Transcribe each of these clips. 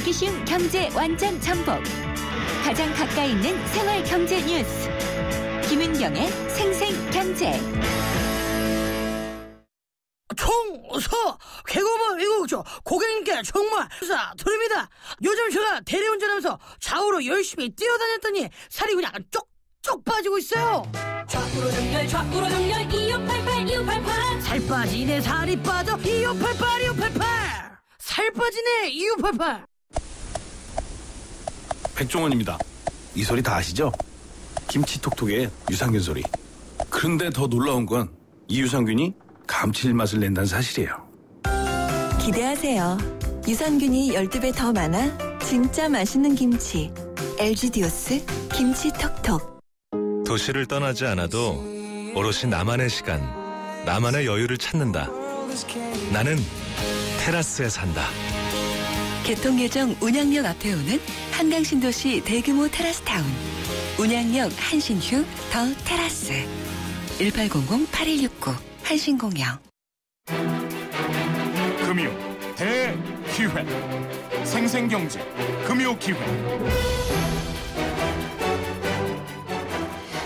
알기 쉬운 경제 완전 정복. 가장 가까이 있는 생활 경제 뉴스. 김은경의 생생경제. 총서 개고만 이거 고객님께 정말 감사드립니다. 요즘 제가 대리운전하면서 좌우로 열심히 뛰어다녔더니 살이 그냥 쪽쪽 빠지고 있어요. 좌우로 정렬 2588 살 빠지네 살이 빠져 2588 살 빠지네 2588. 백종원입니다. 이 소리 다 아시죠? 김치톡톡의 유산균 소리. 그런데 더 놀라운 건 이 유산균이 감칠맛을 낸다는 사실이에요. 기대하세요. 유산균이 12배 더 많아 진짜 맛있는 김치. LG 디오스 김치톡톡. 도시를 떠나지 않아도 오롯이 나만의 시간, 나만의 여유를 찾는다. 나는 테라스에 산다. 개통예정 운양역 앞에 오는 한강신도시 대규모 테라스타운. 운양역 한신휴 더 테라스. 1800-8169 한신공영. 금요 대기회 생생경제 금요기회.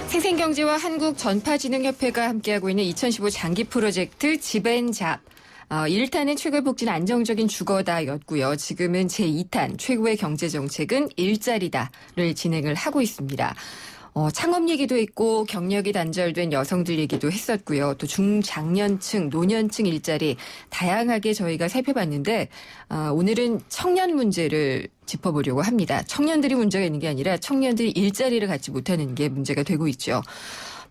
생생경제와 한국전파진흥협회가 함께하고 있는 2015 장기 프로젝트 집앤잡. 1탄은 최고의 복지는 안정적인 주거다였고요. 지금은 제2탄 최고의 경제정책은 일자리다를 진행을 하고 있습니다. 창업 얘기도 있고 경력이 단절된 여성들 얘기도 했었고요. 또 중장년층, 노년층 일자리 다양하게 저희가 살펴봤는데 오늘은 청년 문제를 짚어보려고 합니다. 청년들이 문제가 있는 게 아니라 청년들이 일자리를 갖지 못하는 게 문제가 되고 있죠.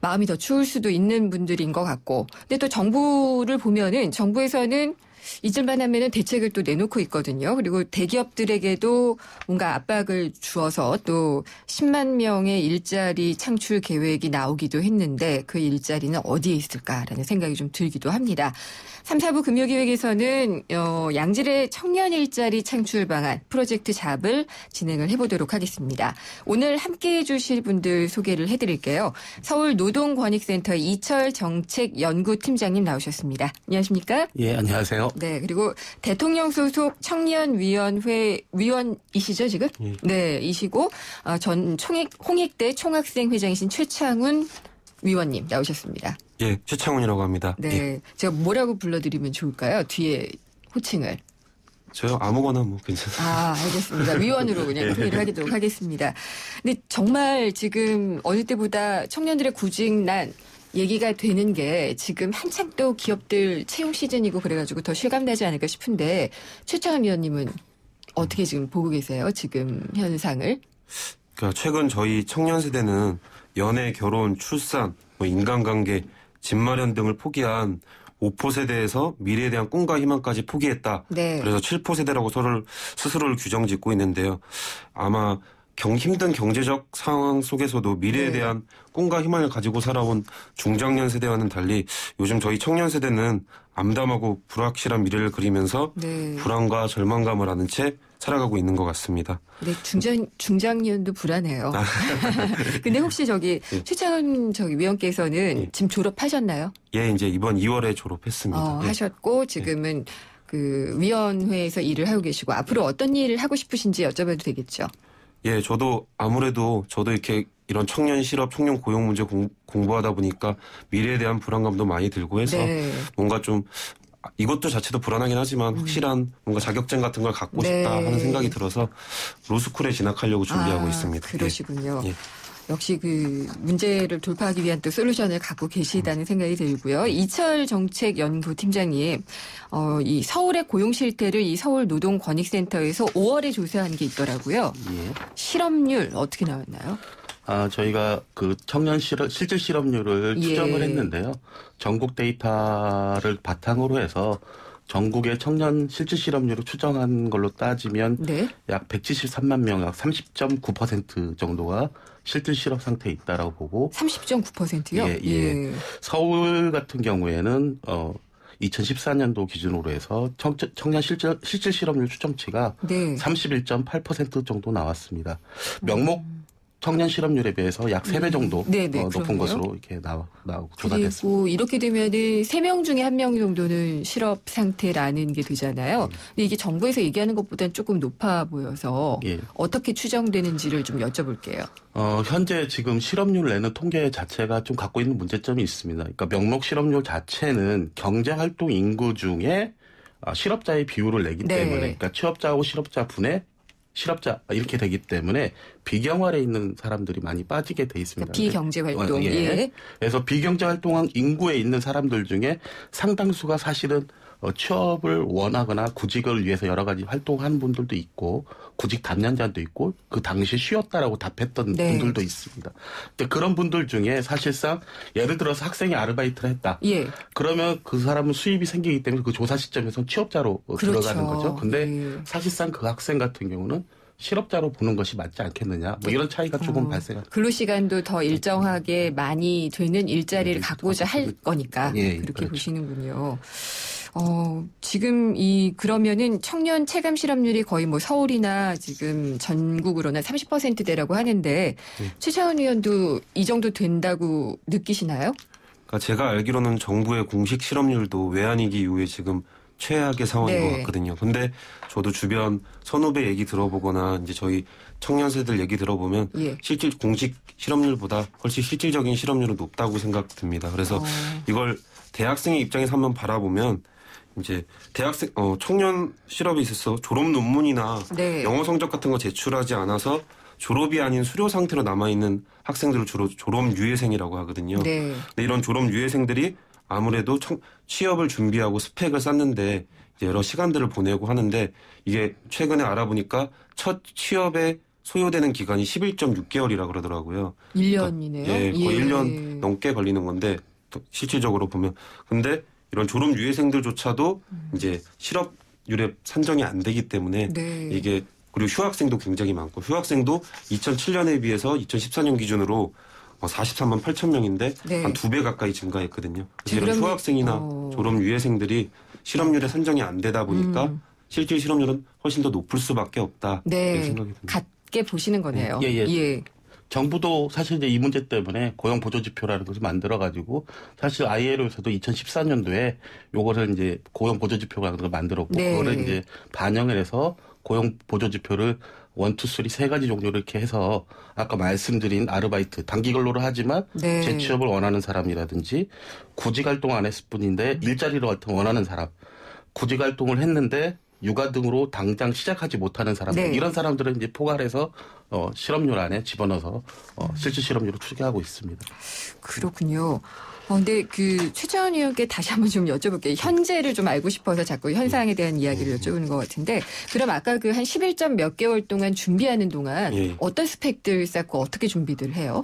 마음이 더 추울 수도 있는 분들인 것 같고. 근데 또 정부를 보면은 정부에서는 잊을만 하면은 대책을 또 내놓고 있거든요. 그리고 대기업들에게도 뭔가 압박을 주어서 또 10만 명의 일자리 창출 계획이 나오기도 했는데 그 일자리는 어디에 있을까라는 생각이 좀 들기도 합니다. 3, 4부 금요기획에서는 양질의 청년 일자리 창출 방안 프로젝트 잡을 진행을 해보도록 하겠습니다. 오늘 함께해 주실 분들 소개를 해드릴게요. 서울노동권익센터 이철 정책연구팀장님 나오셨습니다. 안녕하십니까? 예, 안녕하세요. 네, 그리고 대통령 소속 청년위원회 위원이시죠 지금? 예. 네, 이시고 전 홍익대 총학생회장이신 최창훈 위원님 나오셨습니다. 예, 최창훈이라고 합니다. 네, 예. 제가 뭐라고 불러드리면 좋을까요? 뒤에 호칭을. 저요? 아무거나 뭐 괜찮습니다. 알겠습니다. 위원으로 그냥 예. 통일을 하도록 하겠습니다. 근데 정말 지금 어느 때보다 청년들의 구직난 얘기가 되는 게 지금 한창 또 기업들 채용 시즌이고 그래가지고 더 실감나지 않을까 싶은데 최창훈 위원님은 어떻게 지금 보고 계세요? 지금 현상을? 그러니까 최근 저희 청년 세대는 연애, 결혼, 출산, 인간관계, 집 마련 등을 포기한 5% 세대에서 미래에 대한 꿈과 희망까지 포기했다. 네. 그래서 7% 세대라고 스스로를 규정짓고 있는데요. 아마 힘든 경제적 상황 속에서도 미래에 대한 꿈과 희망을 가지고 살아온 중장년 세대와는 달리 요즘 저희 청년 세대는 암담하고 불확실한 미래를 그리면서 불안과 절망감을 안은 채 살아가고 있는 것 같습니다. 네, 중장년도 불안해요. 근데 혹시 최창훈 위원께서는 지금 졸업하셨나요? 예, 이제 이번 2월에 졸업했습니다. 하셨고 지금은 그 위원회에서 일을 하고 계시고 앞으로 어떤 일을 하고 싶으신지 여쭤봐도 되겠죠? 예, 저도 이렇게 이런 청년 실업, 청년 고용 문제 공부하다 보니까 미래에 대한 불안감도 많이 들고 해서 뭔가 좀 이것도 자체도 불안하긴 하지만 확실한 뭔가 자격증 같은 걸 갖고 싶다 하는 생각이 들어서 로스쿨에 진학하려고 준비하고 있습니다. 그러시군요. 예. 역시 그 문제를 돌파하기 위한 또 솔루션을 갖고 계시다는 생각이 들고요. 이철 정책연구팀장님, 이 서울의 고용 실태를 이 서울노동권익센터에서 5월에 조사한 게 있더라고요. 예. 실업률 어떻게 나왔나요? 저희가 그 청년 실질 실업률을 추정을 했는데요. 전국 데이터를 바탕으로 해서 전국의 청년 실질 실업률을 추정한 걸로 따지면 약 173만 명, 약 30.9% 정도가 실질 실업 상태에 있다라고 보고 30.9%요? 예. 서울 같은 경우에는 2014년도 기준으로 해서 청년 실질 실업률 추정치가 31.8% 정도 나왔습니다. 청년 실업률에 비해서 약 3배 정도 높은 그럼요. 것으로 이렇게 나오고 조사됐습니다. 그리고 이렇게 되면은 3명 중에 1명 정도는 실업 상태라는 게 되잖아요. 근데 이게 정부에서 얘기하는 것보다는 조금 높아 보여서 어떻게 추정되는지를 좀 여쭤볼게요. 현재 지금 실업률 내는 통계 자체가 좀 갖고 있는 문제점이 있습니다. 그러니까 명목 실업률 자체는 경제활동 인구 중에 실업자의 비율을 내기 때문에, 그러니까 취업자하고 실업자 분의 실업자 이렇게 되기 때문에 비경활에 있는 사람들이 많이 빠지게 돼 있습니다. 그러니까 비경제활동. 그래서 비경제활동한 인구에 있는 사람들 중에 상당수가 사실은 취업을 원하거나 구직을 위해서 여러 가지 활동하는 분들도 있고 구직 단연자도 있고 그 당시 쉬었다라고 답했던 분들도 있습니다. 근데 그런 분들 중에 사실상 예를 들어서 학생이 아르바이트를 했다. 그러면 그 사람은 수입이 생기기 때문에 그 조사 시점에서 취업자로 들어가는 거죠. 근데 사실상 그 학생 같은 경우는 실업자로 보는 것이 맞지 않겠느냐. 뭐 이런 차이가 조금 발생합니다. 근로시간도 더 일정하게 많이 되는 일자리를 갖고자 할 거니까 그렇게 보시는군요. 지금 그러면은 청년 체감 실업률이 거의 뭐 서울이나 지금 전국으로는 30%대라고 하는데 최차원 의원도 이 정도 된다고 느끼시나요? 그러니까 제가 알기로는 정부의 공식 실업률도 외환위기 이후에 지금 최악의 상황인 것 같거든요. 근데 저도 주변 선후배 얘기 들어보거나 이제 저희 청년 세대들 얘기 들어보면 실질 공식 실업률보다 훨씬 실질적인 실업률은 높다고 생각됩니다. 그래서 이걸 대학생의 입장에서 한번 바라보면 이제 대학생 청년 실업에 있어서 졸업 논문이나 영어 성적 같은 거 제출하지 않아서 졸업이 아닌 수료 상태로 남아있는 학생들을 주로 졸업 유예생이라고 하거든요. 근데 이런 졸업 유예생들이 아무래도 취업을 준비하고 스펙을 쌓는데 이제 여러 시간들을 보내고 하는데 이게 최근에 알아보니까 첫 취업에 소요되는 기간이 11.6개월이라 그러더라고요. 1년이네요. 거의 1년 넘게 걸리는 건데 실질적으로 보면. 근데 이런 졸업 유예생들조차도 이제 실업률에 산정이 안 되기 때문에 이게 그리고 휴학생도 굉장히 많고 휴학생도 2007년에 비해서 2014년 기준으로 43만 8천 명인데 한 2배 가까이 증가했거든요. 그래서 이런 휴학생이나 졸업 유예생들이 실업률에 산정이 안 되다 보니까 실질 실업률은 훨씬 더 높을 수밖에 없다. 이렇게 생각이 듭니다. 같게 보시는 거네요. 정부도 사실 이제 이 문제 때문에 고용 보조 지표라는 것을 만들어 가지고 사실 ILO에서도 2014년도에 요거를 이제 고용 보조 지표라는 걸 만들었고 그거를 이제 반영을 해서 고용 보조 지표를 1, 2, 3 세 가지 종류를 이렇게 해서 아까 말씀드린 아르바이트 단기 근로를 하지만 재취업을 원하는 사람이라든지 구직 활동 안 했을 뿐인데 일자리를 원하는 사람, 구직 활동을 했는데 육아 등으로 당장 시작하지 못하는 사람들 이런 사람들은 이제 포괄해서 실업률 안에 집어넣어서 실질 실업률을 추계하고 있습니다. 그렇군요. 근데 최차원 의원께 다시 한번 좀 여쭤볼게요. 현재를 좀 알고 싶어서 자꾸 현상에 대한 이야기를 여쭤보는 것 같은데 그럼 아까 한 11점 몇 개월 동안 준비하는 동안 어떤 스펙들 쌓고 어떻게 준비들 해요?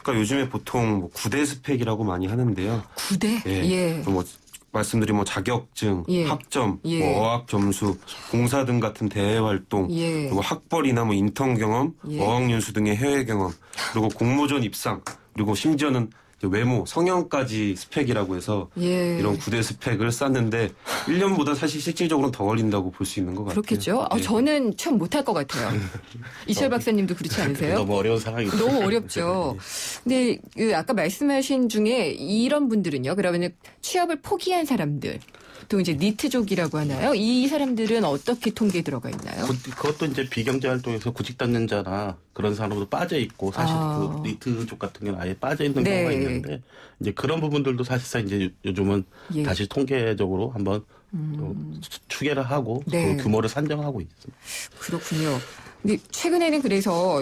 그러니까 요즘에 보통 뭐 9대 스펙이라고 많이 하는데요. 9대? 뭐 말씀드린 자격증, 학점, 뭐 어학 점수, 봉사 등 같은 대외 활동, 그리고 학벌이나 인턴 경험, 어학연수 등의 해외 경험, 그리고 공모전 입상, 그리고 심지어는 외모, 성형까지 스펙이라고 해서 이런 9대 스펙을 쌓는데 1년보다 사실 실질적으로는 더 걸린다고 볼 수 있는 것 같아요. 그렇겠죠. 저는 처음 못할 것 같아요. 이철 박사님도 그렇지 않으세요? 너무 어려운 상황이죠. 너무 어렵죠. 근데 아까 말씀하신 중에 이런 분들은요. 그러면 취업을 포기한 사람들. 또 이제 니트족이라고 하나요? 이 사람들은 어떻게 통계에 들어가 있나요? 그것도 이제 비경제 활동에서 구직 단연자나 그런 사람도 빠져 있고 사실 그 니트족 같은 경우는 아예 빠져 있는 경우가 있는데 이제 그런 부분들도 사실상 이제 요즘은 다시 통계적으로 한번 추계를 하고 그 규모를 산정하고 있습니다. 그렇군요. 근데 최근에는 그래서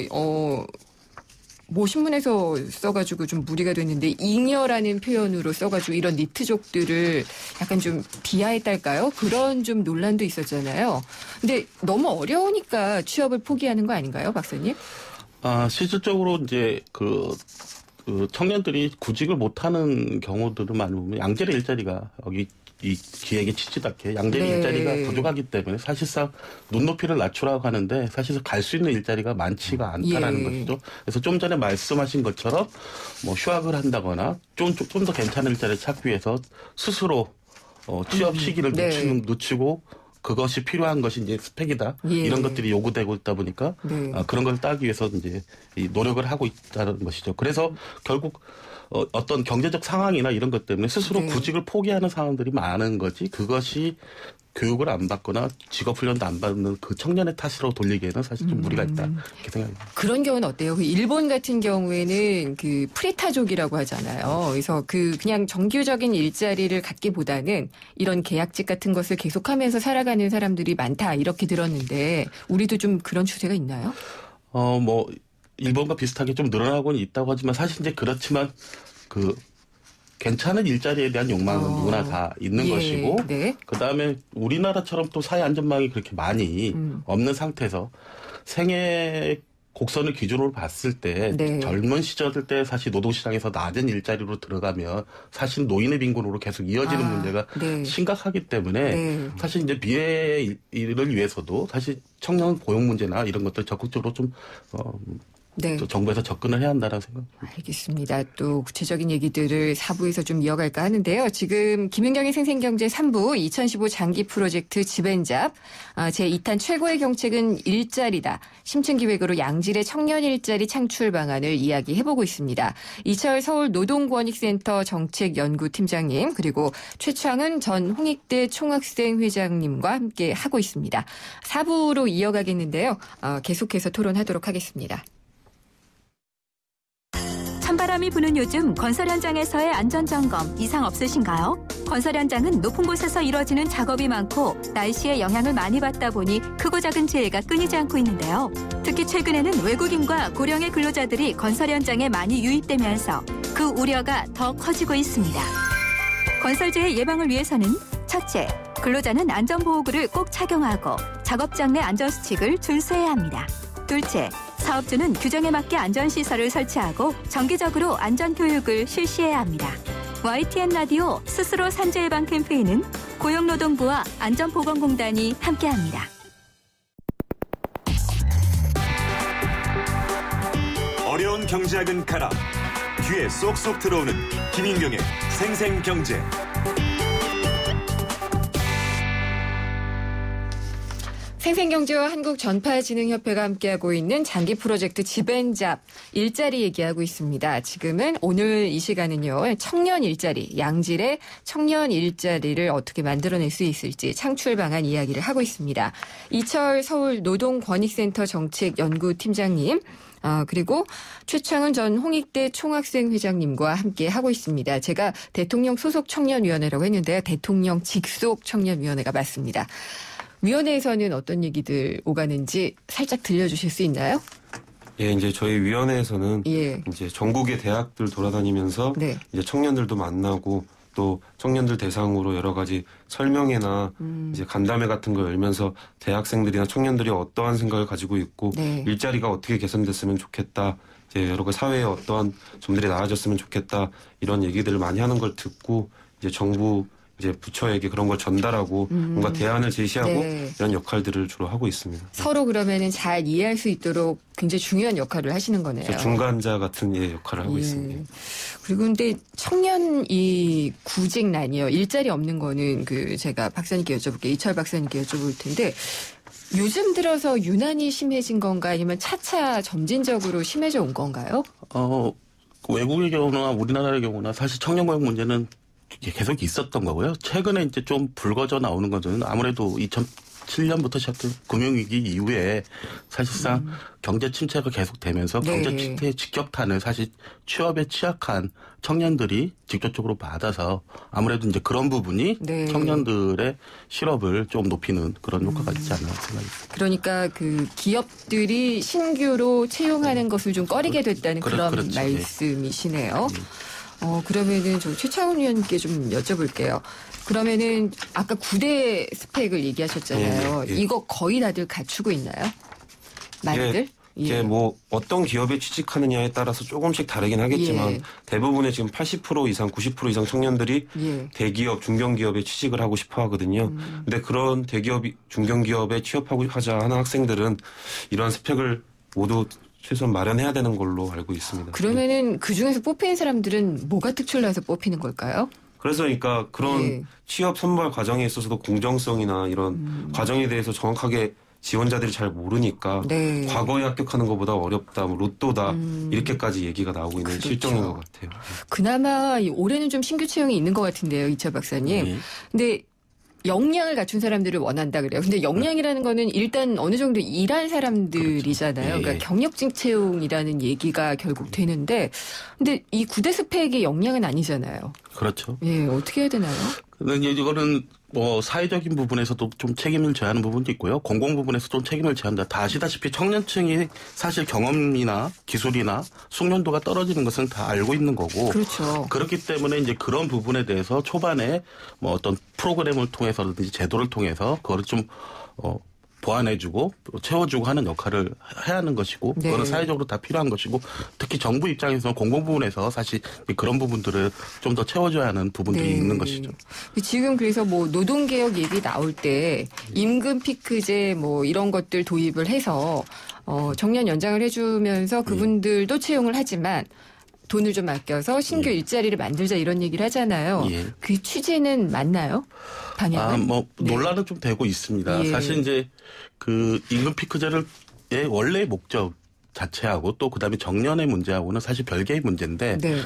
뭐 신문에서 써가지고 좀 무리가 됐는데 잉여라는 표현으로 써가지고 이런 니트족들을 약간 좀 비하했달까요? 그런 좀 논란도 있었잖아요. 근데 너무 어려우니까 취업을 포기하는 거 아닌가요, 박사님? 실질적으로 이제 그 청년들이 구직을 못하는 경우들을 많이 보면 양질의 일자리가 여기 이 기획에 치지않게 양질의 일자리가 부족하기 때문에 사실상 눈높이를 낮추라고 하는데 사실 갈 수 있는 일자리가 많지가 않다라는 것이죠. 그래서 좀 전에 말씀하신 것처럼 뭐 휴학을 한다거나 좀 더 괜찮은 일자리를 찾기 위해서 스스로 취업 시기를 늦추고 그것이 필요한 것이 이제 스펙이다. 예. 이런 것들이 요구되고 있다 보니까 네. 그런 걸 따기 위해서 이제 이 노력을 하고 있다는 것이죠. 그래서 결국 어떤 경제적 상황이나 이런 것 때문에 스스로 네. 구직을 포기하는 사람들이 많은 거지 그것이 교육을 안 받거나 직업훈련도 안 받는 그 청년의 탓으로 돌리기에는 사실 좀 무리가 있다 이렇게 생각합니다. 그런 경우는 어때요? 그 일본 같은 경우에는 그 프리타족이라고 하잖아요. 그래서 그냥 정규적인 일자리를 갖기보다는 이런 계약직 같은 것을 계속하면서 살아가는 사람들이 많다 이렇게 들었는데 우리도 좀 그런 추세가 있나요? 뭐 일본과 비슷하게 좀 늘어나고는 있다고 하지만 사실 이제 그렇지만 괜찮은 일자리에 대한 욕망은 누구나 다 있는 것이고 네. 그다음에 우리나라처럼 또 사회 안전망이 그렇게 많이 없는 상태에서 생애 곡선을 기준으로 봤을 때 네. 젊은 시절 때 사실 노동시장에서 낮은 일자리로 들어가면 사실 노인의 빈곤으로 계속 이어지는 문제가 네. 심각하기 때문에 네. 사실 이제 미래의 일을 위해서도 사실 청년 고용 문제나 이런 것들 적극적으로 좀 네. 또 정부에서 접근을 해야 한다는 생각입니다. 알겠습니다. 또 구체적인 얘기들을 4부에서 좀 이어갈까 하는데요. 지금 김윤경의 생생경제 3부 2015 장기 프로젝트 집앤잡 제2탄 최고의 경책은 일자리다. 심층기획으로 양질의 청년 일자리 창출 방안을 이야기해보고 있습니다. 이철 서울노동권익센터 정책연구팀장님 그리고 최창은 전 홍익대 총학생 회장님과 함께 하고 있습니다. 4부로 이어가겠는데요. 계속해서 토론하도록 하겠습니다. 찬바람이 부는 요즘 건설 현장에서의 안전점검 이상 없으신가요? 건설 현장은 높은 곳에서 이루어지는 작업이 많고 날씨의 영향을 많이 받다 보니 크고 작은 재해가 끊이지 않고 있는데요. 특히 최근에는 외국인과 고령의 근로자들이 건설 현장에 많이 유입되면서 그 우려가 더 커지고 있습니다. 건설재해 예방을 위해서는 첫째, 근로자는 안전보호구를 꼭 착용하고 작업장 내 안전수칙을 준수해야 합니다. 둘째, 사업주는 규정에 맞게 안전시설을 설치하고 정기적으로 안전교육을 실시해야 합니다. YTN 라디오 스스로 산재예방 캠페인은 고용노동부와 안전보건공단이 함께합니다. 어려운 경제학은 가라. 귀에 쏙쏙 들어오는 김인경의 생생경제. 생생경제와 한국전파진흥협회가 함께하고 있는 장기 프로젝트 집앤잡 일자리 얘기하고 있습니다. 지금은 오늘 이 시간은요. 청년 일자리, 양질의 청년 일자리를 어떻게 만들어낼 수 있을지 창출 방안 이야기를 하고 있습니다. 이철 서울노동권익센터 정책연구팀장님 그리고 최창은 전 홍익대 총학생 회장님과 함께 하고 있습니다. 제가 대통령 소속 청년위원회라고 했는데요. 대통령 직속 청년위원회가 맞습니다. 위원회에서는 어떤 얘기들 오가는지 살짝 들려주실 수 있나요? 예, 이제 저희 위원회에서는 예. 이제 전국의 대학들 돌아다니면서 네. 이제 청년들도 만나고 또 청년들 대상으로 여러 가지 설명회나 이제 간담회 같은 거 열면서 대학생들이나 청년들이 어떠한 생각을 가지고 있고 네. 일자리가 어떻게 개선됐으면 좋겠다. 이제 여러 가지 사회에 어떠한 점들이 나아졌으면 좋겠다. 이런 얘기들을 많이 하는 걸 듣고 이제 정부 이제 부처에게 그런 걸 전달하고 뭔가 대안을 제시하고 네. 이런 역할들을 주로 하고 있습니다. 서로 그러면은 잘 이해할 수 있도록 굉장히 중요한 역할을 하시는 거네요. 중간자 같은 역할을 하고 있습니다. 그리고 근데 청년 이 구직난이요. 일자리 없는 거는 제가 박사님께 여쭤볼게요. 이철 박사님께 여쭤볼 텐데 요즘 들어서 유난히 심해진 건가 아니면 차차 점진적으로 심해져 온 건가요? 외국의 경우나 우리나라의 경우나 사실 청년 고용 문제는 계속 있었던 거고요. 최근에 이제 좀 불거져 나오는 것은 아무래도 2007년부터 시작된 금융위기 이후에 사실상 경제 침체가 계속되면서 네. 경제 침체의 직격탄을 사실 취업에 취약한 청년들이 직접적으로 받아서 아무래도 이제 그런 부분이 네. 청년들의 실업을 좀 높이는 그런 효과가 있지 않나 생각합니다. 그러니까 기업들이 신규로 채용하는 것을 좀 꺼리게 됐다는 그런 그렇죠. 말씀이시네요. 그러면은 저 최창훈 위원님께 좀 여쭤볼게요. 그러면은 아까 9대 스펙을 얘기하셨잖아요. 예. 이거 거의 다들 갖추고 있나요? 많이들? 이게 뭐 어떤 기업에 취직하느냐에 따라서 조금씩 다르긴 하겠지만 대부분의 지금 80% 이상, 90% 이상 청년들이 대기업, 중견기업에 취직을 하고 싶어 하거든요. 근데 그런 대기업, 중견기업에 취업하자 하는 학생들은 이런 스펙을 모두 최소한 마련해야 되는 걸로 알고 있습니다. 그러면은 그 중에서 뽑히는 사람들은 뭐가 특출나서 뽑히는 걸까요? 그래서 그러니까 그런 예. 취업 선발 과정에 있어서도 공정성이나 이런 과정에 대해서 정확하게 지원자들이 잘 모르니까 네. 과거에 합격하는 것보다 어렵다, 뭐 로또다 이렇게까지 얘기가 나오고 있는 그렇죠. 실정인 것 같아요. 그나마 올해는 좀 신규 채용이 있는 것 같은데요, 이철 박사님. 네. 근데 역량을 갖춘 사람들을 원한다 그래요. 근데 역량이라는 거는 일단 어느 정도 일한 사람들이잖아요. 그렇죠. 그러니까 경력직 채용이라는 얘기가 결국 되는데, 근데 이 9대 스펙의 역량은 아니잖아요. 그렇죠. 예, 어떻게 해야 되나요? 근데 이거는 뭐 사회적인 부분에서도 좀 책임을 져야 하는 부분도 있고요. 공공 부분에서 좀 책임을 져야 한다. 다 아시다시피 청년층이 사실 경험이나 기술이나 숙련도가 떨어지는 것은 다 알고 있는 거고. 그렇죠. 그렇기 때문에 이제 그런 부분에 대해서 초반에 뭐 어떤 프로그램을 통해서든지 제도를 통해서 그거를 좀 보완해주고 채워주고 하는 역할을 해야 하는 것이고 네. 그거는 사회적으로 다 필요한 것이고 특히 정부 입장에서는 공공 부분에서 사실 그런 부분들을 좀 더 채워줘야 하는 부분들이 네. 있는 것이죠. 지금 그래서 뭐 노동개혁 얘기 나올 때 임금 피크제 뭐 이런 것들 도입을 해서 정년 연장을 해주면서 그분들도 채용을 하지만 돈을 좀 아껴서 신규 일자리를 만들자 이런 얘기를 하잖아요. 예. 그 취지는 맞나요? 방향은? 논란은 좀 되고 있습니다. 예. 사실 이제 그 임금 피크제의 원래의 목적 자체하고 또 그다음에 정년의 문제하고는 사실 별개의 문제인데 네.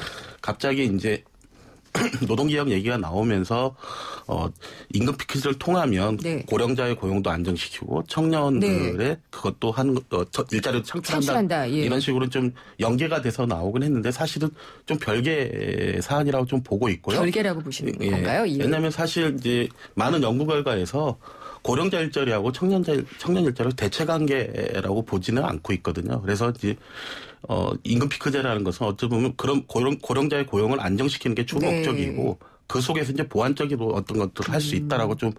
갑자기 이제 노동개혁 얘기가 나오면서 임금 피크제를 통하면 네. 고령자의 고용도 안정시키고 청년들의 네. 그것도 하는 일자리도 창출한다. 예. 이런 식으로 좀 연계가 돼서 나오긴 했는데 사실은 좀 별개 사안이라고 좀 보고 있고요. 별개라고 보시는 예. 건가요? 예. 왜냐하면 사실 이제 많은 연구 결과에서 고령자 일자리하고 청년 일자리를 대체 관계라고 보지는 않고 있거든요. 그래서 이제 임금 피크제라는 것은 어찌 보면 그런 고령자의 고용을 안정시키는 게 주 목적이고 네. 그 속에서 이제 보완적으로 어떤 것들을 할 수 있다라고 좀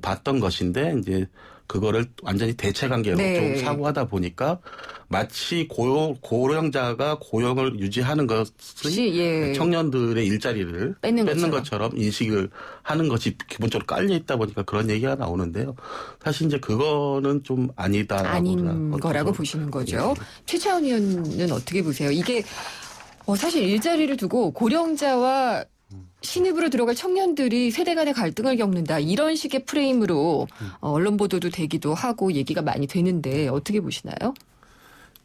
봤던 것인데 이제 그거를 완전히 대체 관계로 네. 좀 사고하다 보니까 마치 고령자가 고용을 유지하는 것이 예. 청년들의 일자리를 뺏는 것처럼 인식을 하는 것이 기본적으로 깔려 있다 보니까 그런 얘기가 나오는데요. 사실 이제 그거는 좀 아니다. 아닌 거라고 보시는 거죠. 예. 최차원 의원은 어떻게 보세요? 이게 사실 일자리를 두고 고령자와 신입으로 들어갈 청년들이 세대 간의 갈등을 겪는다. 이런 식의 프레임으로 언론 보도도 되기도 하고 얘기가 많이 되는데 어떻게 보시나요?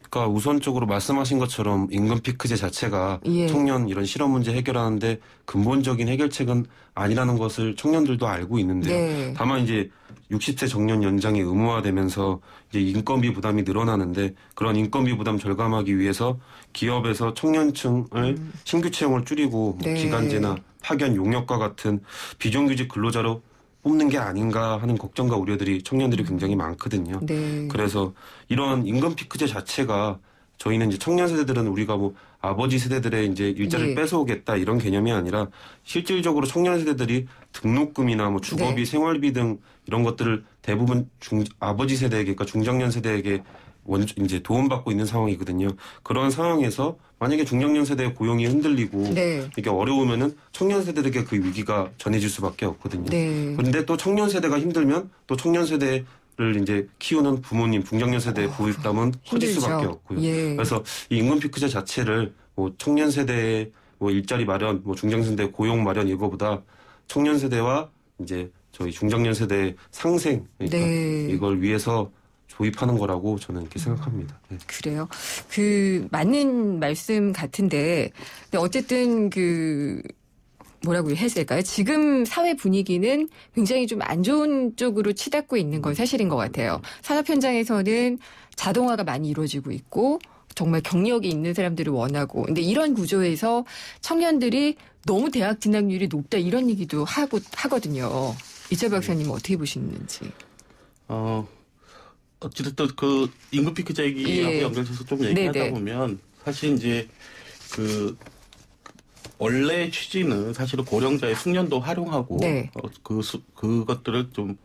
그러니까 우선적으로 말씀하신 것처럼 임금 피크제 자체가 예. 청년 이런 실업 문제 해결하는데 근본적인 해결책은 아니라는 것을 청년들도 알고 있는데요. 네. 다만 이제 60세 정년 연장이 의무화되면서 이제 인건비 부담이 늘어나는데 그런 인건비 부담 절감하기 위해서 기업에서 청년층을 신규 채용을 줄이고 네. 기간제나 파견 용역과 같은 비정규직 근로자로 뽑는 게 아닌가 하는 걱정과 우려들이 청년들이 굉장히 많거든요. 네. 그래서 이런 임금 피크제 자체가 저희는 이제 청년 세대들은 우리가 뭐 아버지 세대들의 이제 일자리를 예. 뺏어오겠다 이런 개념이 아니라 실질적으로 청년 세대들이 등록금이나 뭐 주거비, 네. 생활비 등 이런 것들을 대부분 아버지 세대에게, 그러니까 중장년 세대에게 이제 도움받고 있는 상황이거든요. 그런 상황에서 만약에 중장년 세대의 고용이 흔들리고 네. 이게 어려우면은 청년 세대에게 그 위기가 전해질 수밖에 없거든요. 네. 그런데 또 청년 세대가 힘들면 또 청년 세대를 이제 키우는 부모님, 중장년 세대의 부담은 커질 힘들죠. 수밖에 없고요. 예. 그래서 이 임금 피크제 자체를 뭐 청년 세대의 뭐 일자리 마련, 뭐 중장년 세대 고용 마련 이거보다 청년 세대와 이제 저희 중장년 세대의 상생, 그러니까 네. 이걸 위해서 도입하는 거라고 저는 이렇게 생각합니다. 네. 그래요. 맞는 말씀 같은데, 근데 어쨌든 뭐라고 해야 될까요? 지금 사회 분위기는 굉장히 좀 안 좋은 쪽으로 치닫고 있는 건 사실인 것 같아요. 산업 현장에서는 자동화가 많이 이루어지고 있고, 정말 경력이 있는 사람들을 원하고, 근데 이런 구조에서 청년들이 너무 대학 진학률이 높다 이런 얘기도 하거든요. 이철 박사님은 어떻게 보시는지. 어찌됐든 그 임금 피크제 얘기하고 예. 연결해서 좀 얘기하다 네네. 보면 사실 이제 원래 취지는 사실은 고령자의 숙련도 활용하고 네. 그것들을 좀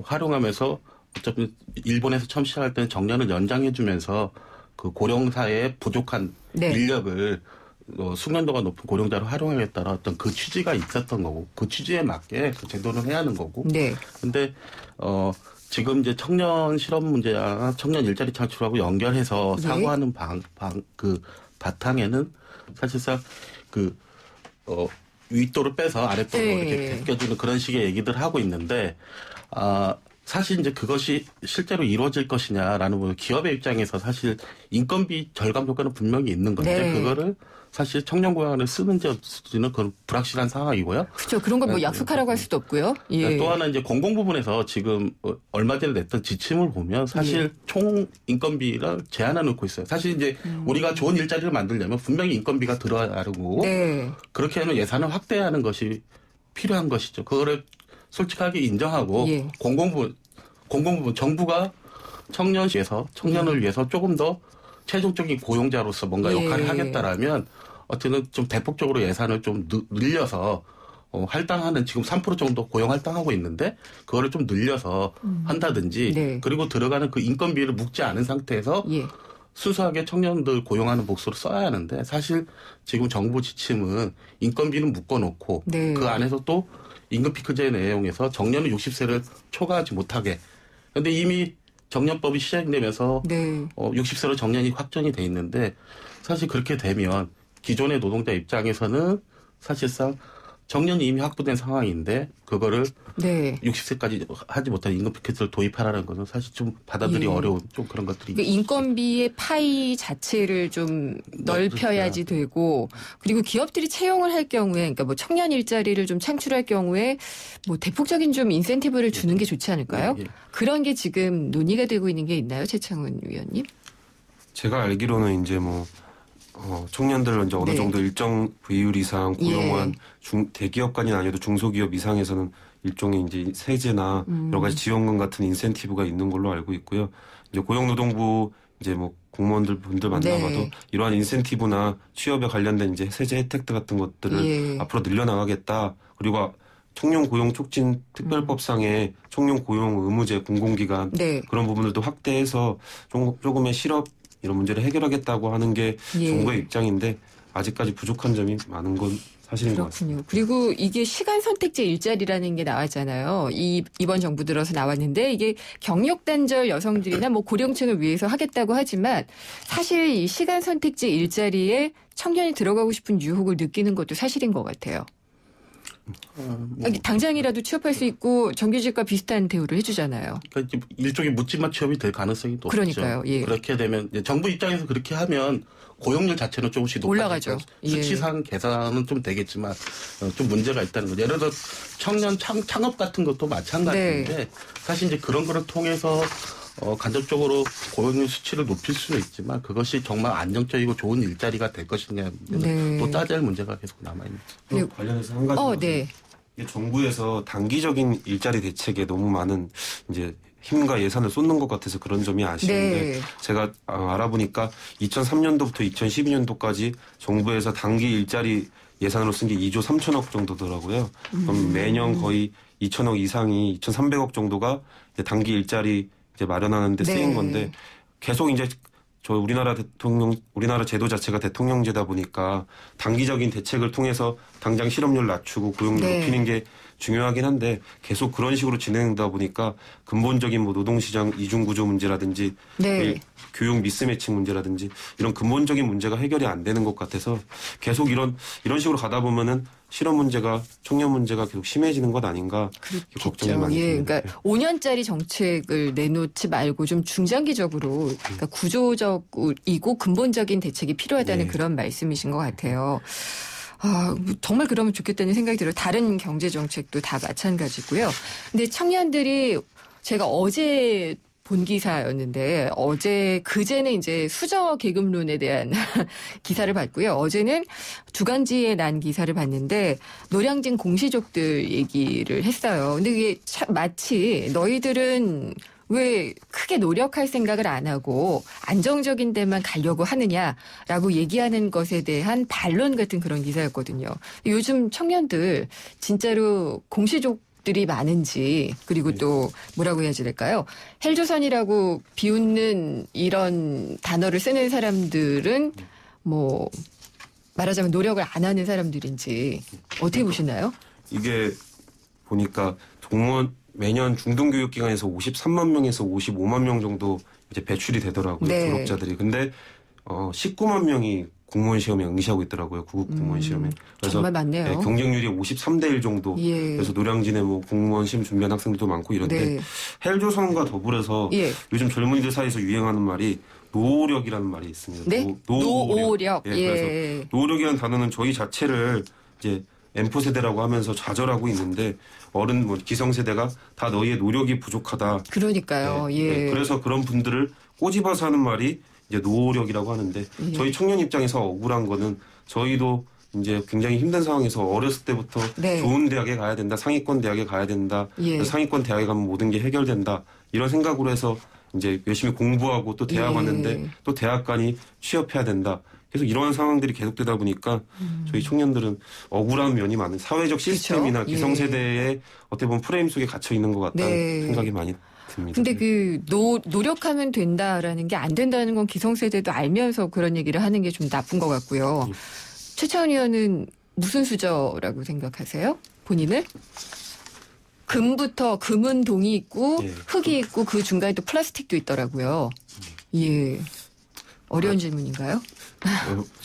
활용하면서 어차피 일본에서 처음 시작할 때는 정년을 연장해주면서 그 고령사의 부족한 네. 인력을 숙련도가 높은 고령자로 활용하겠다는 어떤 그 취지가 있었던 거고 그 취지에 맞게 그 제도는 해야 하는 거고. 네. 근데 지금 이제 청년 실업 문제나 청년 일자리 창출하고 연결해서 네. 사고하는 바탕에는 사실상 윗도를 빼서 아랫도로 네. 이렇게 벗겨주는 그런 식의 얘기들을 하고 있는데 사실 이제 그것이 실제로 이루어질 것이냐라는 부분 기업의 입장에서 사실 인건비 절감 효과는 분명히 있는 건데 네. 그거를 사실 청년 고용안을 쓰는지 없는지는 그건 불확실한 상황이고요. 그렇죠. 그런 걸 뭐 약속하라고 할 수도 없고요. 예. 또 하나 이제 공공 부분에서 지금 얼마 전에 냈던 지침을 보면 사실 총 인건비를 제한해 놓고 있어요. 사실 이제 우리가 좋은 일자리를 만들려면 분명히 인건비가 들어야 하고 네. 그렇게 하면 예산을 확대하는 것이 필요한 것이죠. 그거를 솔직하게 인정하고 예. 공공 부분 정부가 청년을 위해서 조금 더 최종적인 고용자로서 뭔가 예. 역할을 하겠다라면 어쨌든 좀 대폭적으로 예산을 좀 늘려서 할당하는 지금 3% 정도 고용 할당하고 있는데 그거를 좀 늘려서 한다든지 네. 그리고 들어가는 그 인건비를 묵지 않은 상태에서 예. 순수하게 청년들 고용하는 몫으로 써야 하는데 사실 지금 정부 지침은 인건비는 묶어놓고 네. 그 안에서 또 임금 피크제 내용에서 정년은 60세를 초과하지 못하게. 그런데 이미 정년법이 시행되면서 네. 60세로 정년이 확정이 돼 있는데 사실 그렇게 되면 기존의 노동자 입장에서는 사실상 정년이 이미 확보된 상황인데 그거를 네. 60세까지 하지 못한 임금 피켓을 도입하라는 것은 사실 좀 받아들이기 예. 어려운 좀 그런 것들이 그 인건비의 파이 자체를 좀 넓혀야지 되고 그리고 기업들이 채용을 할 경우에 그러니까 뭐 청년 일자리를 좀 창출할 경우에 뭐 대폭적인 좀 인센티브를 주는 게 좋지 않을까요? 예. 그런 게 지금 논의가 되고 있는 게 있나요, 최창훈 위원님? 제가 알기로는 이제 청년들을 이제 어느 네. 정도 일정 비율 이상 고용한 대기업까지는 아니어도 중소기업 이상에서는 일종의 이제 세제나 여러 가지 지원금 같은 인센티브가 있는 걸로 알고 있고요. 이제 고용노동부 이제 공무원들 분들 만나봐도 네. 이러한 인센티브나 취업에 관련된 이제 세제 혜택들 같은 것들을 예. 앞으로 늘려나가겠다. 그리고 청년 고용 촉진 특별법상의 청년 고용 의무제 공공기관 네. 그런 부분들도 확대해서 조금의 실업 이런 문제를 해결하겠다고 하는 게 예. 정부의 입장인데 아직까지 부족한 점이 많은 건 사실인 것 같습니다. 그렇군요. 그리고 이게 시간 선택제 일자리라는 게 나왔잖아요. 이번 정부 들어서 나왔는데 이게 경력 단절 여성들이나 뭐 고령층을 위해서 하겠다고 하지만 사실 이 시간 선택제 일자리에 청년이 들어가고 싶은 유혹을 느끼는 것도 사실인 것 같아요. 당장이라도 취업할 수 있고 정규직과 비슷한 대우를 해주잖아요. 그러니까 일종의 묻지마 취업이 될 가능성이 높죠. 그러니까요. 예. 그렇게 되면 정부 입장에서 그렇게 하면 고용률 자체는 조금씩 올라가죠. 예. 수치상 계산은 좀 되겠지만 좀 문제가 있다는 거죠. 예를 들어 청년 창업 같은 것도 마찬가지인데 네. 사실 이제 그런 거를 통해서 간접적으로 고용률 수치를 높일 수는 있지만 그것이 정말 안정적이고 좋은 일자리가 될 것이냐 네. 또 따져야 할 문제가 계속 남아있는 또 관련해서 한 가지 네. 이게 정부에서 단기적인 일자리 대책에 너무 많은 이제 힘과 예산을 쏟는 것 같아서 그런 점이 아쉬운데 네. 제가 알아보니까 2003년도부터 2012년도까지 정부에서 단기 일자리 예산으로 쓴 게 2조 3천억 정도더라고요. 그럼 매년 거의 2천억 이상이 2,300억 정도가 이제 단기 일자리 이제 마련하는 데 쓰인 네. 건데 계속 이제 우리나라 제도 자체가 대통령제다 보니까 단기적인 대책을 통해서 당장 실업률 낮추고 고용률 네. 높이는 게 중요하긴 한데 계속 그런 식으로 진행되다 보니까 근본적인 노동시장 이중구조 문제라든지 네. 교육 미스매칭 문제라든지 이런 근본적인 문제가 해결이 안 되는 것 같아서 계속 이런 식으로 가다 보면은 실업 문제가 청년 문제가 계속 심해지는 것 아닌가 걱정이 많이 예, 듭니다. 그러니까 5년짜리 정책을 내놓지 말고 좀 중장기적으로 그러니까 구조적이고 근본적인 대책이 필요하다는 그런 말씀이신 것 같아요. 정말 그러면 좋겠다는 생각이 들어요. 다른 경제 정책도 다 마찬가지고요. 근데 청년들이 제가 어제 본 기사였는데 그제는 이제 수저 계급론에 대한 기사를 봤고요. 어제는 주간지에 난 기사를 봤는데 노량진 공시족들 얘기를 했어요. 근데 이게 마치 너희들은 왜 크게 노력할 생각을 안 하고 안정적인 데만 가려고 하느냐라고 얘기하는 것에 대한 반론 같은 그런 기사였거든요. 요즘 청년들 진짜로 공시족들이 많은지 그리고 또 뭐라고 해야지 될까요? 헬조선이라고 비웃는 이런 단어를 쓰는 사람들은 뭐 말하자면 노력을 안 하는 사람들인지 어떻게 보시나요? 이게 보니까 매년 중등교육기관에서 53만 명에서 55만 명 정도 이제 배출이 되더라고요. 네. 졸업자들이. 근데 19만 명이 공무원 시험에 응시하고 있더라고요. 구급 공무원 시험에. 그래서 정말 많네요. 네, 경쟁률이 53대 1 정도. 예. 그래서 노량진에 뭐 공무원 시험 준비하는 학생들도 많고 이런데 네. 헬조선과 더불어서 예. 요즘 젊은이들 사이에서 유행하는 말이 노력이라는 말이 있습니다. 네? 노오력. 예, 예. 그래서 노력이라는 단어는 저희 자체를 이제 M4 세대라고 하면서 좌절하고 있는데 어른 뭐 기성세대가 다 너희의 노력이 부족하다. 그러니까요. 네, 예. 네, 그래서 그런 분들을 꼬집어서 하는 말이 이제 노력이라고 하는데 예. 저희 청년 입장에서 억울한 거는 저희도 이제 굉장히 힘든 상황에서 어렸을 때부터 네. 좋은 대학에 가야 된다, 상위권 대학에 가야 된다, 예. 상위권 대학에 가면 모든 게 해결된다 이런 생각으로 해서 이제 열심히 공부하고 또 대학 예. 왔는데 또 대학간이 취업해야 된다. 그래서 이러한 상황들이 계속되다 보니까 저희 청년들은 억울한 면이 많은 사회적 시스템이나 그렇죠. 기성세대의 어떻게 보면 프레임 속에 갇혀 있는 것 같다는 네. 생각이 많이 듭니다. 근데 그 노력하면 된다라는 게 안 된다는 건 기성세대도 알면서 그런 얘기를 하는 게 좀 나쁜 것 같고요. 최차원 의원은 무슨 수저라고 생각하세요? 본인을? 금은 동이 있고 예. 흙이 있고 그 중간에 또 플라스틱도 있더라고요. 예. 어려운 질문인가요?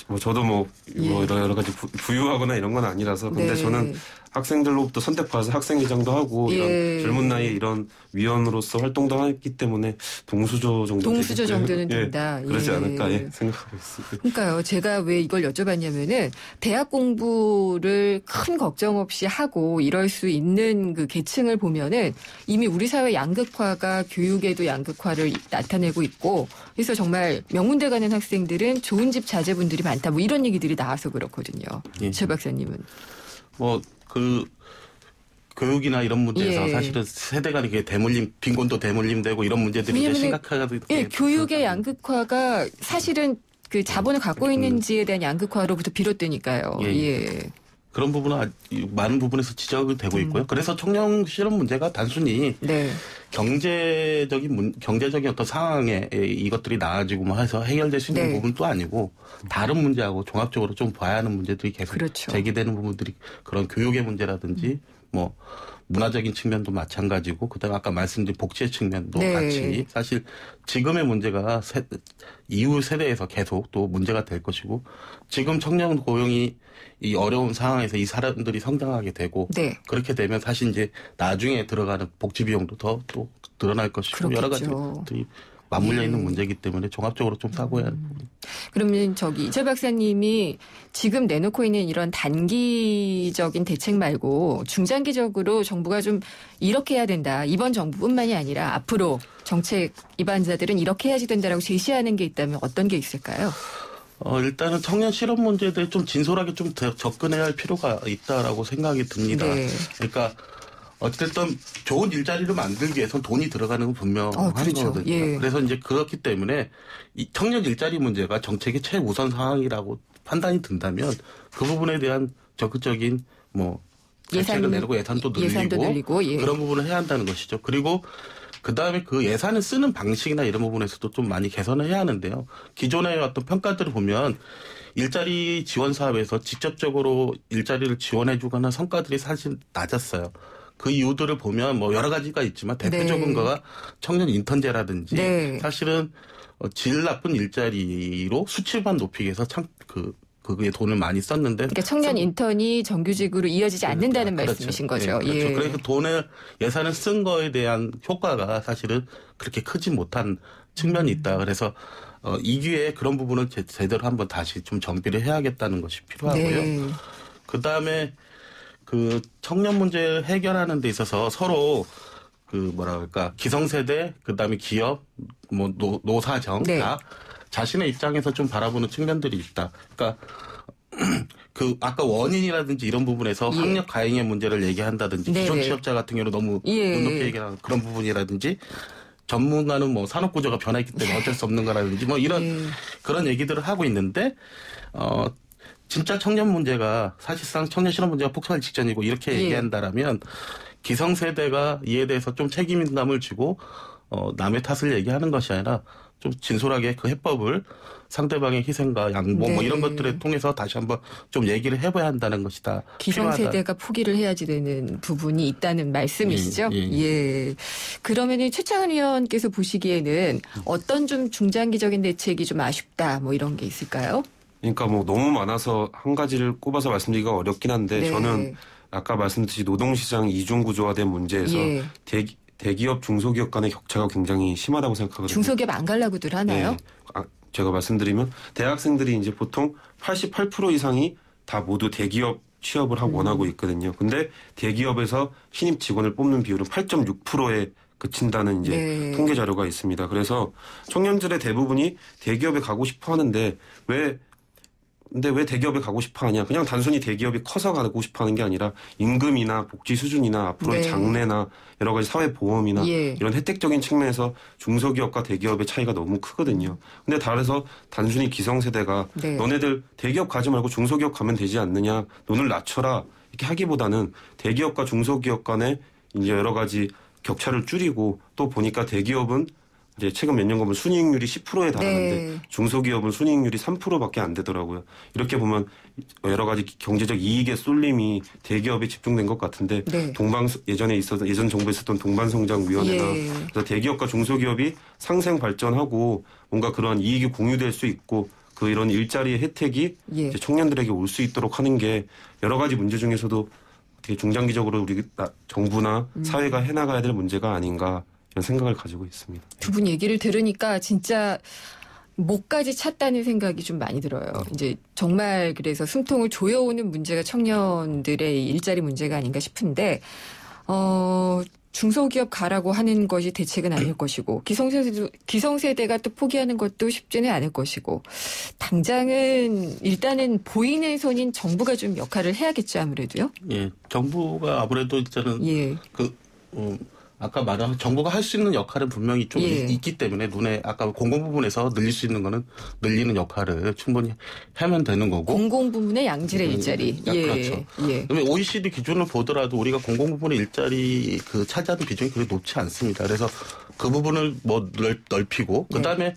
뭐 저도 뭐 예. 여러 가지 부유하거나 이런 건 아니라서 근데 네. 저는 학생들로부터 선택받아서 학생회장도 하고 예. 이런 젊은 나이에 이런 위원으로서 활동도 했기 때문에 동수저 정도는 예, 된다. 그러지 예. 않을까 생각하고 있습니다. 그러니까요. 제가 왜 이걸 여쭤봤냐면은 대학 공부를 큰 걱정 없이 하고 이럴 수 있는 그 계층을 보면은 이미 우리 사회 양극화가 교육에도 양극화를 나타내고 있고 그래서 정말 명문대 가는 학생들은 좋은 집 자제분들이 많다. 뭐 이런 얘기들이 나와서 그렇거든요. 예. 최 박사님은. 뭐 교육이나 이런 문제에서 예. 사실은 세대 간의 빈곤도 대물림되고 이런 문제들이 이제 심각하게 예, 교육의 양극화가 사실은 그 자본을 갖고 있는지에 대한 양극화로부터 비롯되니까요. 예. 예. 그런 부분은 많은 부분에서 지적이 되고 있고요. 그래서 청년 실업 문제가 단순히 네. 경제적인 어떤 상황에 이것들이 나아지고 뭐 해서 해결될 수 있는 네. 부분도 아니고 다른 문제하고 종합적으로 좀 봐야 하는 문제들이 계속 그렇죠. 제기되는 부분들이 그런 교육의 문제라든지 뭐 문화적인 측면도 마찬가지고 그다음에 아까 말씀드린 복지의 측면도 네. 같이 사실 지금의 문제가 이후 세대에서 계속 또 문제가 될 것이고 지금 청년 고용이 이 어려운 상황에서 이 사람들이 성장하게 되고 네. 그렇게 되면 사실 이제 나중에 들어가는 복지 비용도 더 또 늘어날 것이고 여러 가지 그렇겠죠. 것들이 맞물려 있는 예. 문제이기 때문에 종합적으로 좀 사고해야 하는 부분입니다. 그러면 이철 박사님이 지금 내놓고 있는 이런 단기적인 대책 말고 중장기적으로 정부가 좀 이렇게 해야 된다. 이번 정부뿐만이 아니라 앞으로 정책 입안자들은 이렇게 해야지 된다라고 제시하는 게 있다면 어떤 게 있을까요? 일단은 청년 실업 문제에 대해 좀 진솔하게 좀 접근해야 할 필요가 있다라고 생각이 듭니다. 네. 그러니까 어쨌든 좋은 일자리를 만들기 위해서는 돈이 들어가는 건 분명한 그렇죠. 거거든요. 예. 그래서 이제 그렇기 때문에 이 청년 일자리 문제가 정책의 최우선 사항이라고 판단이 든다면 그 부분에 대한 적극적인 뭐 대책을 내고 예산도 늘리고 예. 그런 부분을 해야 한다는 것이죠. 그리고 그다음에 그 예산을 쓰는 방식이나 이런 부분에서도 좀 많이 개선을 해야 하는데요. 기존의 어떤 평가들을 보면 일자리 지원 사업에서 직접적으로 일자리를 지원해 주거나 성과들이 사실 낮았어요. 그 이유들을 보면 뭐 여러 가지가 있지만 대표적인 네. 거가 청년 인턴제라든지 네. 사실은 질 나쁜 일자리로 수치만 높이기 위해서 그게 돈을 많이 썼는데 그러니까 청년 인턴이 정규직으로 이어지지 않는다는 그렇죠. 말씀이신 거죠. 네, 그렇죠. 예. 그래서 예산을 쓴 거에 대한 효과가 사실은 그렇게 크지 못한 측면이 있다. 그래서 이 기회에 그런 부분을 제대로 한번 다시 좀 정비를 해야겠다는 것이 필요하고요. 네. 그다음에 그 청년 문제를 해결하는 데 있어서 서로 기성세대, 그다음에 기업, 뭐 노사정 네. 다 자신의 입장에서 좀 바라보는 측면들이 있다. 그러니까 아까 원인이라든지 이런 부분에서 예. 학력 가행의 문제를 얘기한다든지 네네. 기존 취업자 같은 경우는 너무 예. 눈 높이 얘기하는 그런 부분이라든지 전문가는 뭐 산업 구조가 변화했기 때문에 어쩔 수 없는 거라든지 뭐 이런 그런 얘기들을 하고 있는데 진짜 청년 문제가 사실상 청년 실업 문제가 폭발할 직전이고 이렇게 얘기한다라면 기성세대가 이에 대해서 좀 책임감을 지고 남의 탓을 얘기하는 것이 아니라 좀 진솔하게 그 해법을 상대방의 희생과 양보 뭐 이런 것들을 통해서 다시 한번 좀 얘기를 해봐야 한다는 것이다. 기성세대가 포기를 해야지 되는 부분이 있다는 말씀이시죠? 예. 그러면은 최창원 의원께서 보시기에는 어떤 좀 중장기적인 대책이 좀 아쉽다 뭐 이런 게 있을까요? 그러니까 뭐 너무 많아서 한 가지를 꼽아서 말씀드리기가 어렵긴 한데 네. 저는 아까 말씀드린 노동시장 이중 구조화된 문제에서 예. 대기업 중소기업 간의 격차가 굉장히 심하다고 생각하거든요. 중소기업 안 가려고들 하나요? 네. 제가 말씀드리면 대학생들이 이제 보통 88% 이상이 다 모두 대기업 취업을 원하고 있거든요. 근데 대기업에서 신입 직원을 뽑는 비율은 8.6%에 그친다는 이제 네. 통계 자료가 있습니다. 그래서 청년들의 대부분이 대기업에 가고 싶어 하는데 왜 대기업에 가고 싶어 하냐? 그냥 단순히 대기업이 커서 가고 싶어 하는 게 아니라 임금이나 복지 수준이나 앞으로의 네. 장래나 여러 가지 사회보험이나 예. 이런 혜택적인 측면에서 중소기업과 대기업의 차이가 너무 크거든요. 근데 따라서 단순히 기성세대가 네. 너네들 대기업 가지 말고 중소기업 가면 되지 않느냐? 돈을 낮춰라. 이렇게 하기보다는 대기업과 중소기업 간에 이제 여러 가지 격차를 줄이고 또 보니까 대기업은 이제 최근 몇 년간 보면 순이익률이 10%에 달하는데 네. 중소기업은 순이익률이 3%밖에 안 되더라고요. 이렇게 보면 여러 가지 경제적 이익의 쏠림이 대기업에 집중된 것 같은데 네. 예전 정부에 있었던 동반성장위원회나 예. 그래서 대기업과 중소기업이 상생 발전하고 뭔가 그러한 이익이 공유될 수 있고 그 이런 일자리의 혜택이 예. 이제 청년들에게 올 수 있도록 하는 게 여러 가지 문제 중에서도 되게 중장기적으로 우리 정부나 사회가 해나가야 될 문제가 아닌가 이런 생각을 가지고 있습니다. 두 분 얘기를 들으니까 진짜 목까지 찼다는 생각이 좀 많이 들어요. 이제 정말 그래서 숨통을 조여오는 문제가 청년들의 일자리 문제가 아닌가 싶은데 중소기업 가라고 하는 것이 대책은 아닐 것이고 기성세대가 또 포기하는 것도 쉽지는 않을 것이고 당장은 일단은 보이는 손인 정부가 좀 역할을 해야겠죠 아무래도요. 예, 정부가 아무래도 저는 아까 말한 정부가 할 수 있는 역할은 분명히 좀 있기 때문에 눈에 아까 공공 부분에서 늘릴 수 있는 거는 늘리는 역할을 충분히 하면 되는 거고 공공 부문의 양질의 일자리. 그렇죠. 그러면 OECD 기준을 보더라도 우리가 공공 부문의 일자리 그 차지하는 비중이 그렇게 높지 않습니다. 그래서 그 부분을 뭐 넓히고 그다음에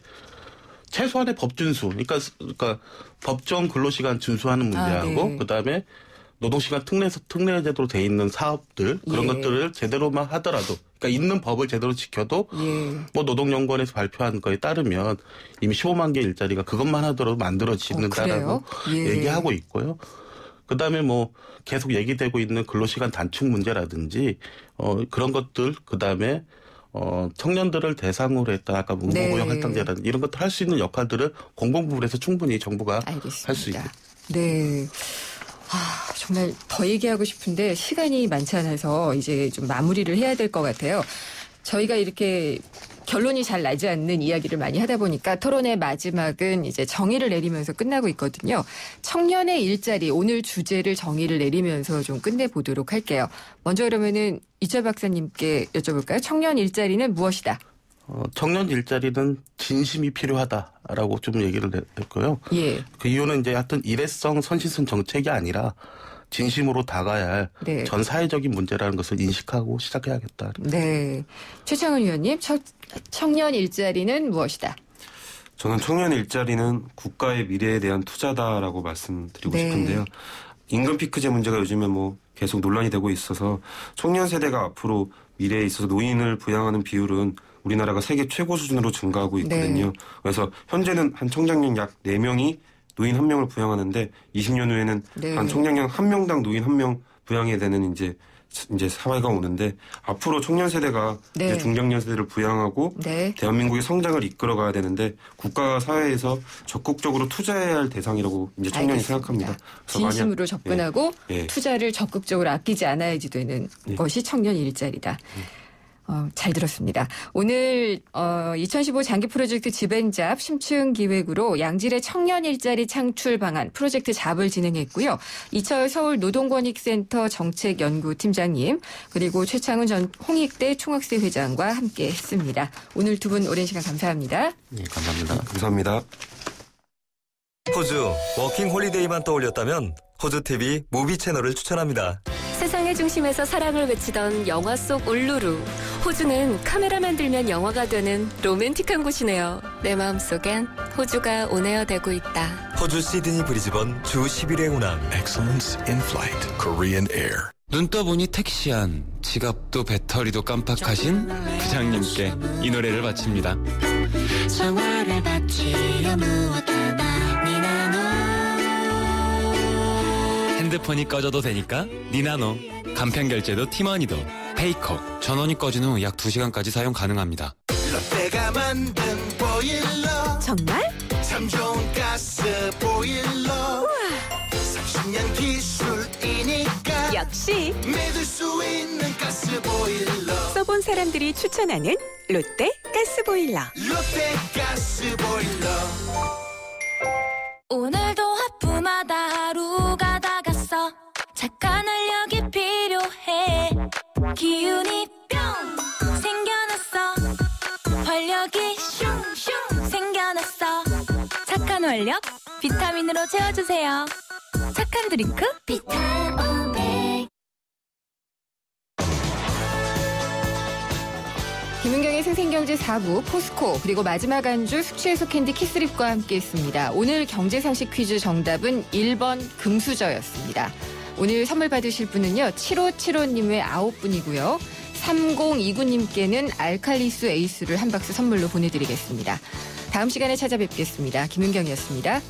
최소한의 법 준수, 그러니까 법정 근로시간 준수하는 문제하고 그다음에 노동시간 특례제도로 돼 있는 사업들 그런 것들을 제대로만 하더라도 그러니까 있는 법을 제대로 지켜도 뭐 노동연구원에서 발표한 거에 따르면 이미 15만 개 일자리가 그것만 하더라도 만들어지는다라고 얘기하고 있고요. 그다음에 뭐 계속 얘기되고 있는 근로시간 단축 문제라든지 그런 것들 그다음에 청년들을 대상으로 했던 아까 무고용 할당제라든지 이런 것들 할 수 있는 역할들을 공공부문에서 충분히 정부가 할 수 있고. 네. 정말 더 얘기하고 싶은데 시간이 많지 않아서 이제 좀 마무리를 해야 될 것 같아요. 저희가 이렇게 결론이 잘 나지 않는 이야기를 많이 하다 보니까 토론의 마지막은 이제 정의를 내리면서 끝나고 있거든요. 청년의 일자리 오늘 주제를 정의를 내리면서 좀 끝내보도록 할게요. 먼저 그러면은 이철 박사님께 여쭤볼까요? 청년 일자리는 무엇이다? 청년 일자리는 진심이 필요하다라고 좀 얘기를 했고요. 그 이유는 이제 하여튼 일회성 선실성 정책이 아니라 진심으로 다가야 할 전 사회적인 문제라는 것을 인식하고 시작해야겠다. 네. 최창훈 의원님, 청년 일자리는 무엇이다? 저는 청년 일자리는 국가의 미래에 대한 투자다라고 말씀드리고 싶은데요. 임금 피크제 문제가 요즘에 뭐 계속 논란이 되고 있어서 청년 세대가 앞으로 미래에 있어서 노인을 부양하는 비율은 우리나라가 세계 최고 수준으로 증가하고 있거든요. 그래서 현재는 한 청장년 약 4명이 노인 1명을 부양하는데 20년 후에는 한 청장년 1명당 노인 1명 부양해야 되는 이제 사회가 오는데 앞으로 청년 세대가 이제 중장년 세대를 부양하고 대한민국의 성장을 이끌어가야 되는데 국가 사회에서 적극적으로 투자해야 할 대상이라고 이제 청년이 생각합니다. 그래서 진심으로 접근하고 투자를 적극적으로 아끼지 않아야지 되는 것이 청년 일자리다. 잘 들었습니다. 오늘 2015 장기 프로젝트 집앤잡 심층 기획으로 양질의 청년 일자리 창출 방안 프로젝트 잡을 진행했고요. 이철 서울노동권익센터 정책연구팀장님 그리고 최창훈 전 홍익대 총학세 회장과 함께 했습니다. 오늘 두 분 오랜 시간 감사합니다. 네, 감사합니다. 감사합니다. 호주 워킹 홀리데이만 떠올렸다면 호주TV 무비 채널을 추천합니다. 세상의 중심에서 사랑을 외치던 영화 속 울루루. 호주는 카메라만 들면 영화가 되는 로맨틱한 곳이네요. 내 마음속엔 호주가 온에어 되고 있다. 호주 시드니 브리즈번 주 10일의 운항. Excellence in flight. Korean Air. 눈 떠보니 택시 안, 지갑도 배터리도 깜빡하신 부장님께 이 노래를 바칩니다. 정화를 바치려 무엇보다 네 나눠 핸드폰이 꺼져도 되니까 니나노. 간편 결제도 티머니도. 페이커. 전원이 꺼진 후 약 2시간까지 사용 가능합니다. 롯데가 만든 보일러 정말? 참 좋은 가스 보일러. 우와. 30년 기술이니까 역시 믿을 수 있는 가스 보일러. 써본 사람들이 추천하는 롯데 가스보일러. 롯데 가스 보일러. 오늘도 하품하다 하루가 다 갔어. 착한 활력이 필요해. 기운이 뿅 생겨났어. 활력이 슝슝 생겨났어. 착한 활력 비타민으로 채워주세요. 착한 드링크 비타오백. 김은경의 생생경제 4부 포스코 그리고 마지막 안주 숙취해소 캔디 키스립과 함께했습니다. 오늘 경제상식 퀴즈 정답은 1번 금수저였습니다. 오늘 선물 받으실 분은요. 7575님의 9분이고요. 3029님께는 알칼리수 에이스를 한 박스 선물로 보내드리겠습니다. 다음 시간에 찾아뵙겠습니다. 김은경이었습니다.